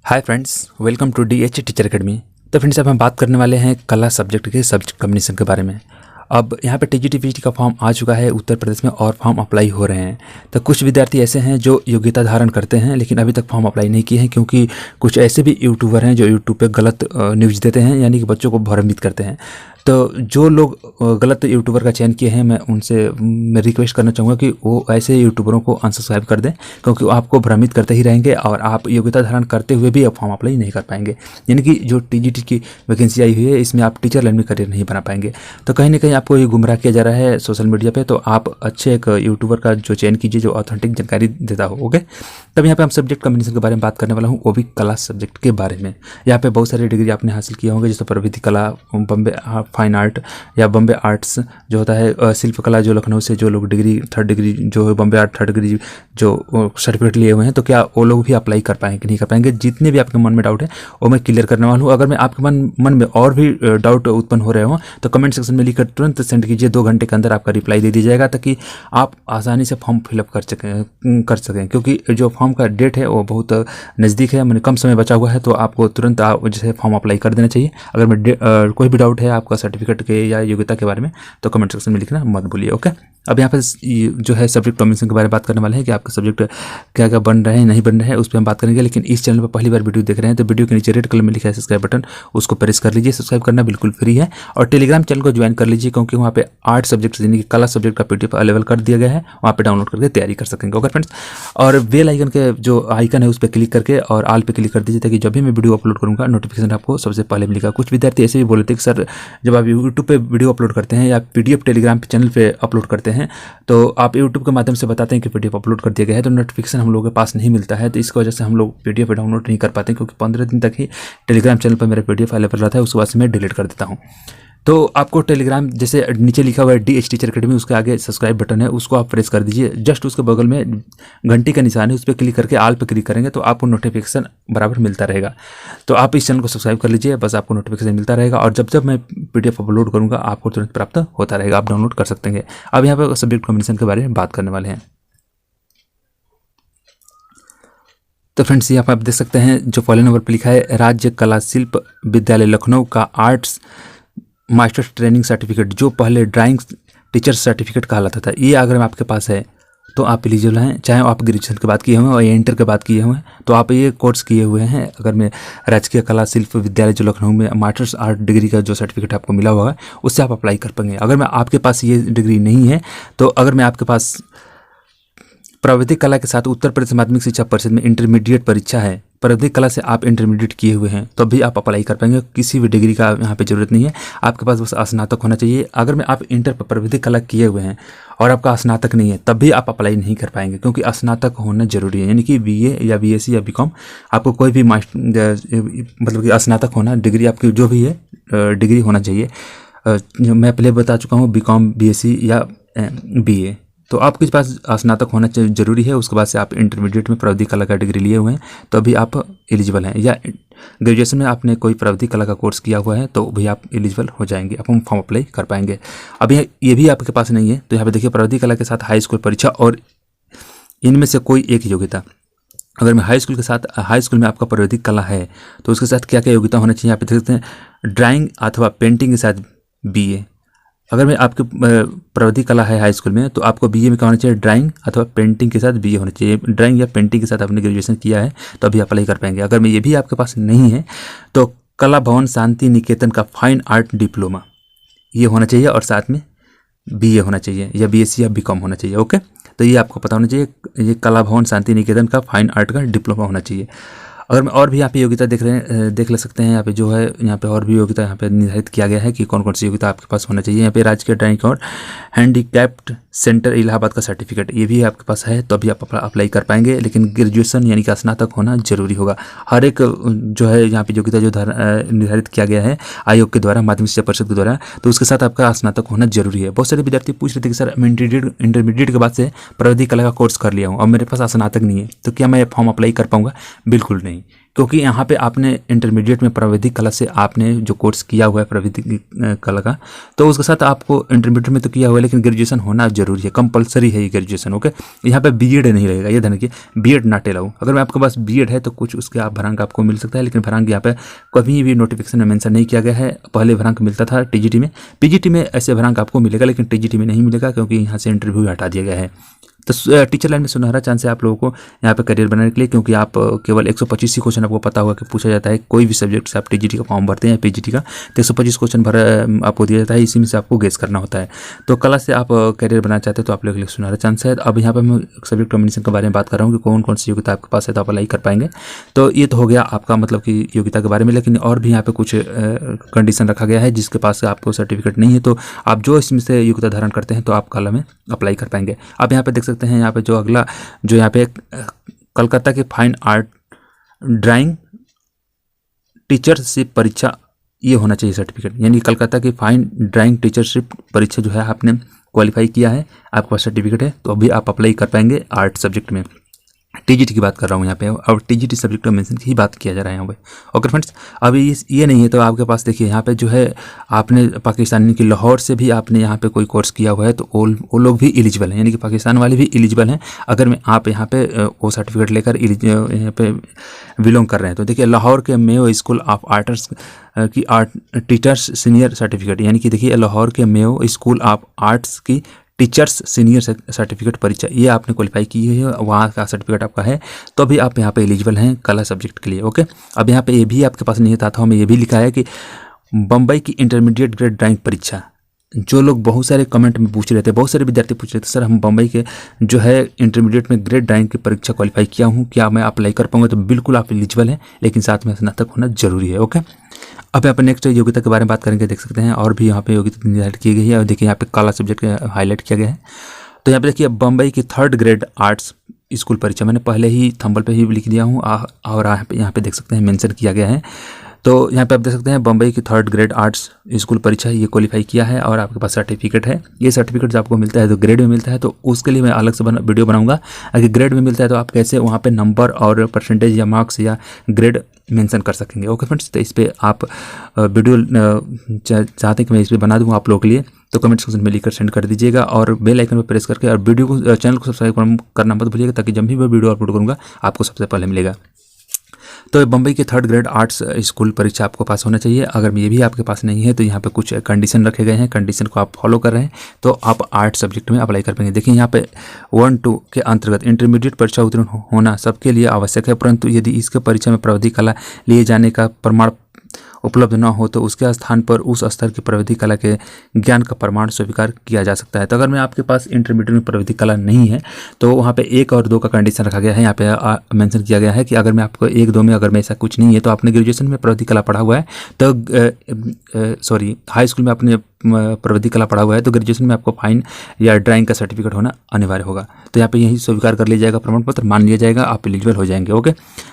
Hi friends, welcome to DH teacher academy. तो friends, अब हम बात करने वाले हैं कला सब्जेक्ट के सब्जेक्ट कॉम्बिनेशन के बारे में। अब यहाँ पे TGT-PGT का फॉर्म आ चुका है उत्तर प्रदेश में और फॉर्म अप्लाई हो रहे हैं। तो कुछ विद्यार्थी ऐसे हैं जो योग्यता धारण करते हैं लेकिन अभी तक फॉर्म अप्लाई नहीं किए हैं, क्योंकि कुछ ऐसे भी यूट्यूबर हैं जो यूट्यूब पे गलत न्यूज़ देते हैं, यानी कि बच्चों को भ्रमित करते हैं। तो जो लोग गलत यूट्यूबर का चयन किए हैं, मैं रिक्वेस्ट करना चाहूँगा कि वो ऐसे यूट्यूबरों को अनसब्सक्राइब कर दें, क्योंकि वो आपको भ्रमित करते ही रहेंगे और आप योग्यता धारण करते हुए भी अब फॉर्म अप्लाई नहीं कर पाएंगे। यानी कि जो TGT की वैकेंसी आई हुई है, इसमें आप टीचर लाइन में करियर नहीं बना पाएंगे। तो कहीं ना कहीं आपको ये गुमराह किया जा रहा है सोशल मीडिया पे। तो आप अच्छे एक यूट्यूबर का जो चयन कीजिए जो ऑथेंटिक जानकारी देता हो। ओके, तब यहाँ पे हम सब्जेक्ट कॉम्बिनेशन के बारे में बात करने वाला हूँ, वो भी कला सब्जेक्ट के बारे में। यहाँ पे बहुत सारी डिग्री आपने हासिल किए होंगे, जैसे प्रविधि कला, बॉम्बे फाइन आर्ट या बॉम्बे आर्ट्स जो होता है, शिल्पकला जो लखनऊ से जो लोग डिग्री थर्ड डिग्री जो बॉम्बे आर्ट थर्ड डिग्री जो सर्टिफिकेट लिए हुए हैं, तो क्या वो लोग भी अप्लाई कर पाएंगे नहीं कर पाएंगे? जितने भी आपके मन में डाउट है वो मैं क्लियर करने वाला हूँ। अगर मैं आपके मन में और भी डाउट उत्पन्न हो रहे हो तो कमेंट सेक्शन में लिखकर तुरंत सेंड कीजिए। 2 घंटे के अंदर आपका रिप्लाई दे दिया जाएगा, ताकि आप आसानी से फॉर्म फिलअप कर सकें, क्योंकि जो फॉर्म का डेट है वो बहुत नज़दीक है, मैंने कम समय बचा हुआ है। तो आपको तुरंत जैसे फॉर्म अप्लाई कर देना चाहिए। अगर मैं कोई भी डाउट है आपका सर्टिफिकेट के या योग्यता के बारे में तो कमेंट सेक्शन में लिखना मत भूलिए। ओके, अब यहाँ पे जो है सब्जेक्ट कॉम्बिनेशन के बारे में बात करने वाले हैं कि आपका सब्जेक्ट क्या क्या बन रहे हैं नहीं बन रहे हैं, उस पर हम बात करेंगे। लेकिन इस चैनल पर पहली बार वीडियो देख रहे हैं तो वीडियो के नीचे रेड कलर में लिखा है सब्सक्राइब बटन, उसको प्रेस कर लीजिए। सब्सक्राइब करना बिल्कुल फ्री है। और टेलीग्राम चैनल को ज्वाइन कर लीजिए, क्योंकि वहाँ पे 8 सब्जेक्ट यानी कि कला सब्जेक्ट का PDF अवेलेबल कर दिया गया है, वहाँ पे डाउनलोड करके तैयारी कर सकेंगे। ओके फ्रेंड्स, और बेल आइकन के जो आइकन है उस पर क्लिक करके और ऑल पे क्लिक कर दीजिए, ताकि जब भी मैं वीडियो अपलोड करूँगा नोटिफिकेशन आपको सबसे पहले मिलेगा। कुछ विद्यार्थी ऐसे भी बोले थे कि सर, जब आप यूट्यूब पे वीडियो अपलोड करते हैं या PDF टेलीग्राम चैनल पे अपलोड करते हैं, तो आप यूट्यूब के माध्यम से बताते हैं कि PDF अपलोड कर दिया गया है, तो नोटिफिकेशन हम लोगों के पास नहीं मिलता है। तो इसकी वजह से हम लोग PDF डाउनलोड नहीं कर पाते, क्योंकि 15 दिन तक ही टेलीग्राम चैनल पर मेरा PDF अवेलेबल रहता है, उसके बाद से मैं डिलीट कर देता हूँ। तो आपको टेलीग्राम जैसे नीचे लिखा हुआ है DH टीचर अकेडमी, उसके आगे सब्सक्राइब बटन है, उसको आप प्रेस कर दीजिए। जस्ट उसके बगल में घंटी का निशान है, उस पर क्लिक करके ऑल पे क्लिक करेंगे तो आपको नोटिफिकेशन बराबर मिलता रहेगा। तो आप इस चैनल को सब्सक्राइब कर लीजिए, बस आपको नोटिफिकेशन मिलता रहेगा और जब जब मैं PDF अपलोड करूँगा आपको तुरंत प्राप्त होता रहेगा, आप डाउनलोड कर सकते हैं। अब यहाँ पर सब्जेक्ट कॉम्बिनेशन के बारे में बात करने वाले हैं। तो फ्रेंड्स, यहाँ पर आप देख सकते हैं जो पहले नंबर पर लिखा है राज्य कला शिल्प विद्यालय लखनऊ का आर्ट्स मास्टर्स ट्रेनिंग सर्टिफिकेट, जो पहले ड्राइंग टीचर सर्टिफिकेट कहलाता था, ये अगर आपके पास है तो आप एलिजिबल हैं। चाहे आप ग्रेजुएशन के बाद किए हुए हैं या इंटर के बाद किए हुए हैं, तो आप ये कोर्स किए हुए हैं। अगर मैं राजकीय कला शिल्प विद्यालय जो लखनऊ में मास्टर्स आर्ट डिग्री का जो सर्टिफिकेट आपको मिला हुआ है, उससे आप अप्लाई कर पाएंगे। अगर मैं आपके पास ये डिग्री नहीं है, तो अगर मैं आपके पास प्राविधिक कला के साथ उत्तर प्रदेश माध्यमिक शिक्षा परिषद में इंटरमीडिएट परीक्षा है, प्राविधिक कला से आप इंटरमीडिएट किए हुए हैं, तब भी आप अप्लाई कर पाएंगे। किसी भी डिग्री का यहाँ पे जरूरत नहीं है, आपके पास बस स्नातक होना चाहिए। अगर मैं आप इंटर पर प्राविधिक कला किए हुए हैं और आपका स्नातक नहीं है, तब भी आप अप्लाई नहीं कर पाएंगे, क्योंकि स्नातक होना जरूरी है। यानी कि BA या BSc या BCom, आपको कोई भी मतलब कि स्नातक होना, डिग्री आपकी जो भी है डिग्री होना चाहिए। मैं पहले बता चुका हूँ BCom BSc या BA, तो आपके पास स्नातक होना जरूरी है। उसके बाद से आप इंटरमीडिएट में प्राविधिक कला का डिग्री लिए हुए हैं तो भी आप एलिजिबल हैं, या ग्रेजुएशन में आपने कोई प्राविधिक कला का कोर्स किया हुआ है तो भी आप एलिजिबल हो जाएंगे, आप फॉर्म अप्लाई कर पाएंगे। अब ये भी आपके पास नहीं है, तो यहाँ पे देखिए प्राविधिक कला के साथ हाई स्कूल परीक्षा और इनमें से कोई एक योग्यता। अगर मैं हाई स्कूल में आपका प्राविधिक कला है तो उसके साथ क्या क्या योग्यता होना चाहिए, यहाँ पे देख सकते हैं। ड्राइंग अथवा पेंटिंग के साथ BA। अगर मैं आपके प्राविधिक कला है हाई स्कूल में, तो आपको BA में क्या होना चाहिए, ड्राइंग अथवा पेंटिंग के साथ BA होना चाहिए। ड्राइंग या पेंटिंग के साथ आपने ग्रेजुएशन किया है तो अभी अप्लाई कर पाएंगे। अगर मैं ये भी आपके पास नहीं है तो कला भवन शांति निकेतन का फाइन आर्ट डिप्लोमा ये होना चाहिए, और साथ में BA होना चाहिए या BSc या BCom होना चाहिए। ओके, तो ये आपको पता होना चाहिए, ये कला भवन शांति निकेतन का फाइन आर्ट का डिप्लोमा होना चाहिए। अगर मैं और भी यहाँ पे योग्यता देख ले सकते हैं, यहाँ पे जो है यहाँ पे और भी योग्यता यहाँ पे निर्धारित किया गया है कि कौन कौन सी योग्यता आपके पास होना चाहिए। यहाँ पे राजकीय ड्राइंग और हैंडीकैप्ड सेंटर इलाहाबाद का सर्टिफिकेट, ये भी आपके पास है तो अभी आप अप्लाई कर पाएंगे। लेकिन ग्रेजुएशन यानी कि स्नातक होना जरूरी होगा। हर एक जो है यहाँ पे योग्यता जो निर्धारित किया गया है आयोग के द्वारा, माध्यमिक शिक्षा परिषद के द्वारा, तो उसके साथ आपका स्नातक होना जरूरी है। बहुत सारे विद्यार्थी पूछ रहे थे कि सर मैं इंटरमीडिएट के बाद से प्राविधिक कला का कोर्स कर लिया हूँ और मेरे पास स्नातक नहीं है, तो क्या मैं फॉर्म अप्लाई कर पाऊँगा? बिल्कुल नहीं। क्योंकि यहाँ पे आपने इंटरमीडिएट में प्राविधिक कला से आपने जो कोर्स किया हुआ है प्राविधिक कला का, तो उसके साथ आपको इंटरमीडिएट में तो किया हुआ है लेकिन ग्रेजुएशन होना जरूरी है, कंपलसरी है ये ग्रेजुएशन। ओके, यहाँ पे बीएड नहीं रहेगा, ये ध्यान रखिए, बीएड नॉट अलाउ। अगर आपके पास बीएड है तो कुछ उसके आप भरांक आपको मिल सकता है, लेकिन भरांक यहाँ पे कभी भी नोटिफिकेशन में मेंशन नहीं किया गया है। पहले भरांक मिलता था टीजीटी में, पीजीटी में ऐसे भरांक आपको मिलेगा, लेकिन टीजीटी में नहीं मिलेगा क्योंकि यहाँ से इंटरव्यू हटा दिया गया है। तो टीचर लाइन में सुनहरा चांस है आप लोगों को यहाँ पे करियर बनाने के लिए, क्योंकि आप केवल 125 ही क्वेश्चन आपको पता होगा कि पूछा जाता है। कोई भी सब्जेक्ट से आप टीजीटी का फॉर्म भरते हैं या पीजीटी का, तो 125 क्वेश्चन आपको दिया जाता है, इसी में से आपको गेस करना होता है। तो कला से आप करियर बनाना चाहते हैं तो आप लोगों के लिए सुनहरा चांस है। अब यहाँ पर मैं सब्जेक्ट कॉम्बिनेशन के बारे में बात कर रहा हूँ कि कौन कौन सी योग्यता आपके पास है तो आप अप्लाई कर पाएंगे। तो ये तो हो गया आपका मतलब कि योग्यता के बारे में, लेकिन और भी यहाँ पे कुछ कंडीशन रखा गया है। जिसके पास आपको सर्टिफिकेट नहीं है तो आप जो इसमें से योग्यता धारण करते हैं तो आप कला में अप्लाई कर पाएंगे। आप यहाँ पे देख सकते हैं, यहाँ पे जो अगला जो यहाँ पे कलकत्ता के फाइन आर्ट ड्राइंग टीचरशिप परीक्षा, ये होना चाहिए सर्टिफिकेट, यानी कलकत्ता की फाइन ड्राइंग टीचरशिप परीक्षा जो है आपने क्वालिफाई किया है, आपके पास सर्टिफिकेट है, तो अभी आप अप्लाई कर पाएंगे आर्ट सब्जेक्ट में। टीजीटी की बात कर रहा हूँ यहाँ पे, और टीजीटी सब्जेक्ट में मेंशन की ही बात किया जा रहा है यहाँ पे। ओके फ्रेंड्स, अभी ये नहीं है तो आपके पास देखिए यहाँ पे जो है आपने पाकिस्तानी की लाहौर से भी आपने यहाँ पे कोई कोर्स किया हुआ है तो वो लोग भी एलिजिबल हैं, यानी कि पाकिस्तान वाले भी एलिजिबल हैं अगर आप यहाँ पे वो सर्टिफिकेट लेकर यहाँ पे बिलोंग कर रहे हैं। तो देखिए लाहौर के मेयो स्कूल ऑफ आर्ट्स की आर्ट टीचर्स सीनियर सर्टिफिकेट, यानी कि देखिए लाहौर के मेयो स्कूल ऑफ आर्ट्स की टीचर्स सीनियर सर्टिफिकेट परीक्षा, ये आपने क्वालिफाई की है, वहाँ का सर्टिफिकेट आपका है, तो अभी आप यहाँ पे एलिजिबल हैं कला सब्जेक्ट के लिए। ओके, अब यहाँ पे ये भी आपके पास नहीं था हमें ये भी लिखा है कि बम्बई की इंटरमीडिएट ग्रेड ड्राइंग परीक्षा। जो लोग बहुत सारे कमेंट में पूछ रहे थे, बहुत सारे विद्यार्थी पूछ रहे थे सर हम बम्बई के जो है इंटरमीडिएट में ग्रेड ड्राइंग की परीक्षा क्वालिफाई किया हूँ, क्या मैं अप्लाई कर पाऊंगा? तो बिल्कुल आप एलिजिबल हैं, लेकिन साथ में स्नातक होना जरूरी है। ओके, अब यहाँ पे नेक्स्ट योग्यता के बारे में बात करेंगे। देख सकते हैं और भी यहाँ पे योग्यता निर्धारित की गई है, और देखिए यहाँ पे कला सब्जेक्ट हाईलाइट किया गया है। तो यहाँ पे देखिए बम्बई की 3rd ग्रेड आर्ट्स स्कूल परीक्षा, मैंने पहले ही थंबल पे ही लिख दिया हूँ, और यहाँ पे देख सकते हैं मेंशन किया गया है। तो यहाँ पे आप देख सकते हैं बम्बई की 3rd ग्रेड आर्ट्स स्कूल परीक्षा ये क्वालिफाई किया है, और आपके पास सर्टिफिकेट है। ये सर्टिफिकेट जब आपको मिलता है तो ग्रेड में मिलता है, तो उसके लिए मैं अलग से वीडियो बनाऊंगा। अगर ग्रेड में मिलता है तो आप कैसे वहाँ पे नंबर और परसेंटेज या मार्क्स या ग्रेड मेंशन कर सकेंगे। ओके फ्रेंड्स, तो इस पर आप वीडियो चाहते हैं कि मैं इस पर बना दूँ आप लोगों के लिए, तो कमेंट सेक्शन में लिखकर सेंड कर दीजिएगा, और बेल आइकन पर प्रेस करके और वीडियो को चैनल को सब्सक्राइब करना मत भूलिएगा, ताकि जब भी मैं वीडियो अपलोड करूँगा आपको सबसे पहले मिलेगा। तो बम्बई की 3rd ग्रेड आर्ट्स स्कूल परीक्षा आपको पास होना चाहिए। अगर ये भी आपके पास नहीं है तो यहाँ पे कुछ कंडीशन रखे गए हैं, कंडीशन को आप फॉलो कर रहे हैं तो आप आर्ट सब्जेक्ट में अप्लाई कर पाएंगे। देखिए यहाँ पे 1-2 के अंतर्गत इंटरमीडिएट परीक्षा उत्तीर्ण होना सबके लिए आवश्यक है, परंतु यदि इसके परीक्षा में प्राविधिक कला लिए जाने का प्रमाण उपलब्ध न हो तो उसके स्थान पर उस स्तर की प्राविधिक कला के ज्ञान का प्रमाण स्वीकार किया जा सकता है। तो अगर मैं आपके पास इंटरमीडिएट में प्राविधिक कला नहीं है तो वहाँ पे 1 और 2 का कंडीशन रखा गया है। यहाँ पे मेंशन किया गया है कि अगर मैं आपको 1-2 में अगर मैं ऐसा कुछ नहीं है तो आपने ग्रेजुएशन में प्राविधिक कला पढ़ा हुआ है तो हाई स्कूल में आपने प्राविधिक कला पढ़ा हुआ है तो ग्रेजुएशन में आपको फाइन या ड्राइंग का सर्टिफिकेट होना अनिवार्य होगा। तो यहाँ पे यही स्वीकार कर लिया जाएगा, प्रमाण पत्र मान लिया जाएगा, आप एलिजिबल हो जाएंगे। ओके,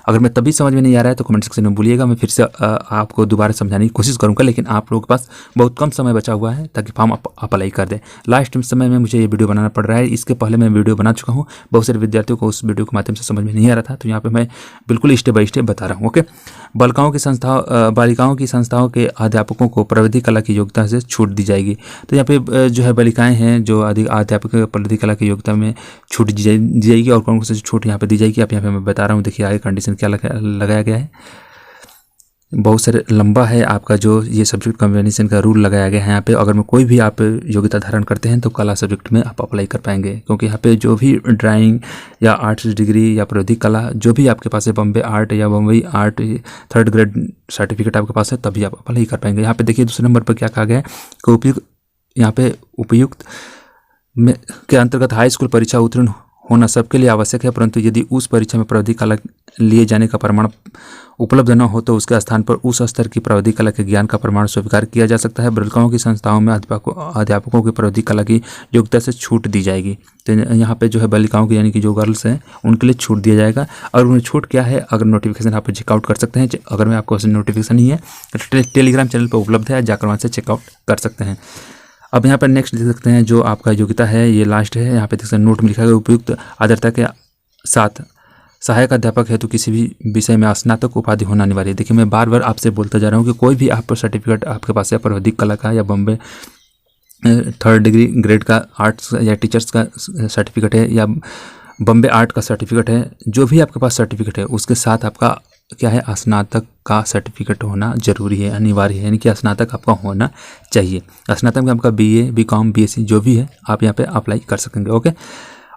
अगर मैं तभी समझ में नहीं आ रहा है तो कमेंट सेक्शन में बोलिएगा, मैं फिर से आपको दोबारा समझाने की कोशिश करूँगा, लेकिन आप लोगों के पास बहुत कम समय बचा हुआ है ताकि फॉर्म आप अप्लाई कर दें। लास्ट समय में मुझे ये वीडियो बनाना पड़ रहा है, इसके पहले मैं वीडियो बना चुका हूँ, बहुत सारे विद्यार्थियों को उस वीडियो के माध्यम से समझ में नहीं आ रहा था, तो यहाँ पर मैं बिल्कुल स्टेप बाय स्टेप बता रहा हूँ। ओके, बालिकाओं की संस्थाओं के अध्यापकों को प्राविधिक कला की योग्यता से छूट दी जाएगी। तो यहाँ पे जो है बालिकाएं हैं जो अध्यापक प्राविधिक कला की योग्यता में छूट दी जाएगी, और कौन कौन सी छूट यहाँ पे दी जाएगी आप यहाँ पे मैं बता रहा हूँ। देखिए आगे कंडीशन क्या लगाया गया है, बहुत सारे लंबा है आपका जो ये सब्जेक्ट कॉम्बिनेशन का रूल लगाया गया है यहाँ पे। अगर में कोई भी आप योग्यता धारण करते हैं तो कला सब्जेक्ट में आप अप्लाई कर पाएंगे, क्योंकि यहाँ पे जो भी ड्राइंग या आर्ट्स डिग्री या प्राविधिक कला जो भी आपके पास है, बम्बे आर्ट या Bombay art 3rd grade certificate आपके पास है, तभी आप अप्लाई कर पाएंगे। यहाँ पे देखिए दूसरे नंबर पर क्या कहा गया है कि यहाँ पे उपयुक्त में के अंतर्गत हाई स्कूल परीक्षा उत्तीर्ण होना सबके लिए आवश्यक है, परंतु यदि उस परीक्षा में प्राविधिक कला लिए जाने का प्रमाण उपलब्ध न हो तो उसके स्थान पर उस स्तर की प्राविधिक कला के ज्ञान का प्रमाण स्वीकार किया जा सकता है। बालिकाओं की संस्थाओं में अध्यापकों की प्राविधिक कला की योग्यता से छूट दी जाएगी। तो यहाँ पे जो है बालिकाओं की यानी कि जो गर्ल्स हैं उनके लिए छूट दिया जाएगा। और उन्हें छूट क्या है, अगर नोटिफिकेशन आप चेकआउट कर सकते हैं, अगर मैं आपको नोटिफिकेशन नहीं है तो टेलीग्राम चैनल पर उपलब्ध है, जाकर वहाँ से चेकआउट कर सकते हैं। अब यहाँ पर नेक्स्ट देख सकते हैं जो आपका योग्यता है, ये लास्ट है। यहाँ पे देख सकते हैं नोट में लिखा गया उपयुक्त आर्द्रता के साथ सहायक अध्यापक है तो किसी भी विषय में स्नातक उपाधि होना अनिवार्य है। देखिए मैं बार बार आपसे बोलता जा रहा हूँ कि कोई भी आप सर्टिफिकेट आपके पास है, प्राविधिक कला का या बॉम्बे 3rd डिग्री ग्रेड का आर्ट्स या टीचर्स का सर्टिफिकेट है या बॉम्बे आर्ट का सर्टिफिकेट है, जो भी आपके पास सर्टिफिकेट है उसके साथ आपका क्या है, स्नातक का सर्टिफिकेट होना जरूरी है, अनिवार्य है, यानी कि स्नातक आपका होना चाहिए। स्नातक में आपका BA BCom BSc जो भी है आप यहाँ पे अप्लाई कर सकेंगे। ओके,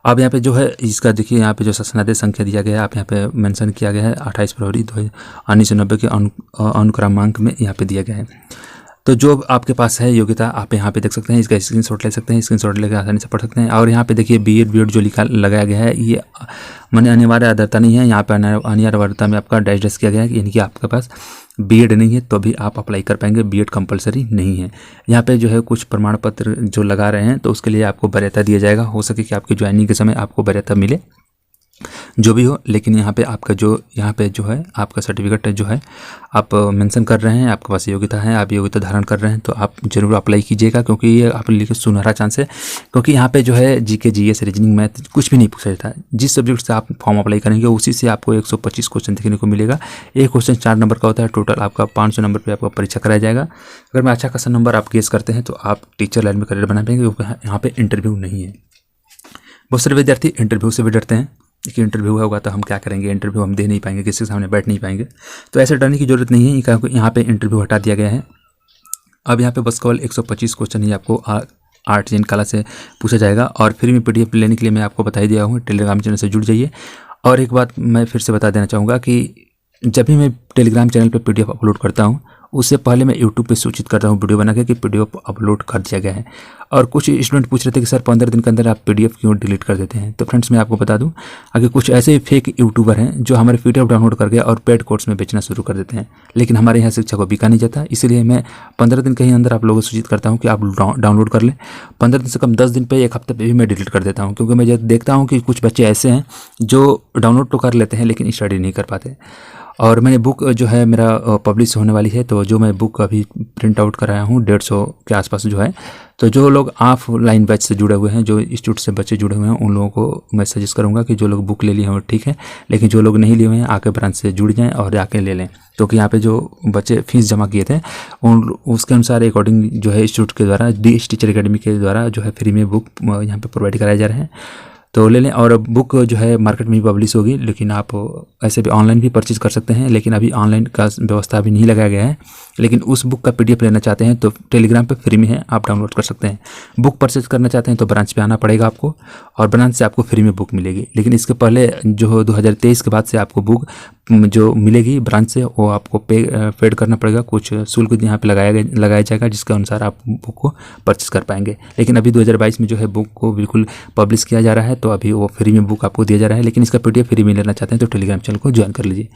अब यहाँ पे जो है इसका देखिए यहाँ पे जो शासनादेश संख्या दिया गया है आप यहाँ पे मेंशन किया गया है 28 फरवरी 1990 के अनुक्रमांक में यहाँ पे दिया गया है। तो जो आपके पास है योग्यता आप यहाँ पे देख सकते हैं, इसका स्क्रीनशॉट ले सकते हैं, स्क्रीनशॉट लेकर आसानी से पढ़ सकते हैं। और यहाँ पे देखिए B.Ed B.Ed जो लगाया गया है ये माने अनिवार्य आधारता नहीं है, यहाँ पे अनिवार्य आधारता में आपका डैश किया गया है, यानी कि आपके पास B.Ed नहीं है तो भी आप अप्लाई कर पाएंगे, B.Ed कंपलसरी नहीं है। यहाँ पे जो है कुछ प्रमाण पत्र जो लगा रहे हैं तो उसके लिए आपको वरीयता दिया जाएगा, हो सके कि आपकी ज्वाइनिंग के समय आपको वरीयता मिले, जो भी हो। लेकिन यहाँ पे आपका जो है आपका सर्टिफिकेट जो है आप मेंशन कर रहे हैं, आपके पास योग्यता है, आप योग्यता धारण कर रहे हैं तो आप जरूर अप्लाई कीजिएगा, क्योंकि ये आपके लिए सुनहरा चांस है। क्योंकि यहाँ पे जो है GK GS रीजनिंग मैथ कुछ भी नहीं पूछा जाता है, जिस सब्जेक्ट से आप फॉर्म अप्लाई करेंगे उसी से आपको 125 क्वेश्चन देखने को मिलेगा। एक क्वेश्चन 4 नंबर का होता है, टोटल आपका 500 नंबर पर आपका परीक्षा कराया जाएगा। अगर मैं अच्छा खासा नंबर आप गेस करते हैं तो आप टीचर लाइन में करियर बना पाएंगे, क्योंकि यहाँ पे इंटरव्यू नहीं है। बहुत सारे विद्यार्थी इंटरव्यू से भी डरते हैं कि इंटरव्यू होगा तो हम क्या करेंगे, इंटरव्यू हम दे नहीं पाएंगे, किसी के सामने बैठ नहीं पाएंगे। तो ऐसे डरने की जरूरत नहीं है, यहाँ पे इंटरव्यू हटा दिया गया है। अब यहाँ पे बस केवल 125 क्वेश्चन ही आपको आर्ट एंड कला से पूछा जाएगा। और फ्री में PDF लेने के लिए मैं आपको बता ही दिया हूँ, टेलीग्राम चैनल से जुड़ जाइए। और एक बात मैं फिर से बता देना चाहूँगा कि जब भी मैं टेलीग्राम चैनल पर PDF अपलोड करता हूँ उससे पहले मैं YouTube पे सूचित करता हूँ वीडियो बना के कि PDF अपलोड कर दिया गया है। और कुछ स्टूडेंट पूछ रहे थे कि सर 15 दिन के अंदर आप PDF क्यों डिलीट कर देते हैं। तो फ्रेंड्स मैं आपको बता दूं, आगे कुछ ऐसे फेक यूट्यूबर हैं जो हमारे PDF डाउनलोड करके और पेड कोर्स में बेचना शुरू कर देते हैं, लेकिन हमारे यहाँ शिक्षा को बिका नहीं जाता। इसलिए मैं 15 दिन के ही अंदर आप लोगों को सूचित करता हूँ कि आप डाउनलोड कर लें। 15 दिन से कम 10 दिन पर 1 हफ्ते पर भी मैं डिलीट कर देता हूँ, क्योंकि मैं जब देखता हूँ कि कुछ बच्चे ऐसे हैं जो डाउनलोड तो कर लेते हैं लेकिन स्टडी नहीं कर पाते। और मैंने बुक जो है मेरा पब्लिश होने वाली है, तो जो मैं बुक अभी प्रिंट आउट कराया हूँ 150 के आसपास जो है, तो जो लोग ऑफलाइन बैच से जुड़े हुए हैं, जो इंस्टीट्यूट से बच्चे जुड़े हुए हैं, उन लोगों को मैं सजेस्ट करूँगा कि जो लोग बुक ले लिए हैं वो ठीक है, लेकिन जो लोग नहीं लिए हुए हैं आके ब्रांच से जुड़ जाएँ और जाके ले लें। क्योंकि यहाँ पे जो बच्चे फीस जमा किए थे उसके अनुसार अकॉर्डिंग जो है इंस्टीट्यूट के द्वारा DS टीचर अकेडमी के द्वारा जो है फ्री में बुक यहाँ पे प्रोवाइड कराए जा रहे हैं, तो ले लें। और बुक जो है मार्केट में भी पब्लिश होगी, लेकिन आप ऐसे भी ऑनलाइन भी परचेज कर सकते हैं, लेकिन अभी ऑनलाइन का व्यवस्था अभी नहीं लगाया गया है। लेकिन उस बुक का PDF लेना चाहते हैं तो टेलीग्राम पे फ्री में है, आप डाउनलोड कर सकते हैं। बुक परचेज करना चाहते हैं तो ब्रांच पे आना पड़ेगा आपको, और ब्रांच से आपको फ्री में बुक मिलेगी। लेकिन इसके पहले जो 2023 के बाद से आपको बुक जो मिलेगी ब्रांच से वो आपको पेड करना पड़ेगा, कुछ शुल्क यहाँ पे लगाया जाएगा, जिसके अनुसार आप बुक को परचेज कर पाएंगे। लेकिन अभी 2022 में जो है बुक को बिल्कुल पब्लिश किया जा रहा है, तो अभी वो फ्री में बुक आपको दिया जा रहा है। लेकिन इसका PDF फ्री में लेना चाहते हैं तो टेलीग्राम चैनल को ज्वाइन कर लीजिए।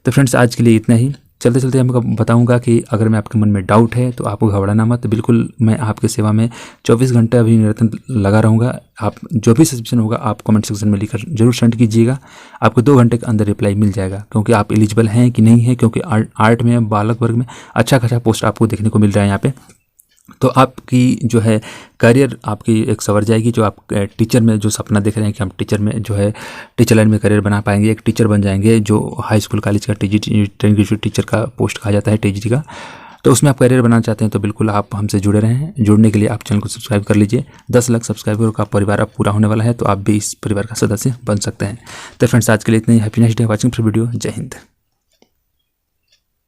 तो फ्रेंड्स आज के लिए इतना ही। चलते चलते मैं बताऊंगा कि अगर मैं आपके मन में डाउट है तो आपको घबराना मत, बिल्कुल मैं आपके सेवा में 24 घंटे अभी निरंतर लगा रहूँगा। आप जो भी सजेशन होगा आप कमेंट सेक्शन में लिखकर जरूर सेंड कीजिएगा, आपको 2 घंटे के अंदर रिप्लाई मिल जाएगा, क्योंकि आप एलिजिबल हैं कि नहीं है। क्योंकि आर्ट में बालक वर्ग में अच्छा खासा पोस्ट आपको देखने को मिल रहा है यहाँ पे, तो आपकी जो है करियर आपकी एक सवर जाएगी। जो आप टीचर में जो सपना देख रहे हैं कि हम टीचर में जो है टीचर लाइन में करियर बना पाएंगे, एक टीचर बन जाएंगे, जो हाई स्कूल कॉलेज का TGT ग्रेजुएट टीचर का पोस्ट कहा जाता है TGT का, तो उसमें आप करियर बनाना चाहते हैं तो बिल्कुल आप हमसे जुड़े रहें। जुड़ने के लिए आप चैनल को सब्सक्राइब कर लीजिए। 10 लाख सब्सक्राइबर का परिवार अब पूरा होने वाला है, तो आप भी इस परिवार का सदस्य बन सकते हैं। तो फ्रेंड्स आज के लिए इतने ही। Happy next day watching for video. जय हिंद।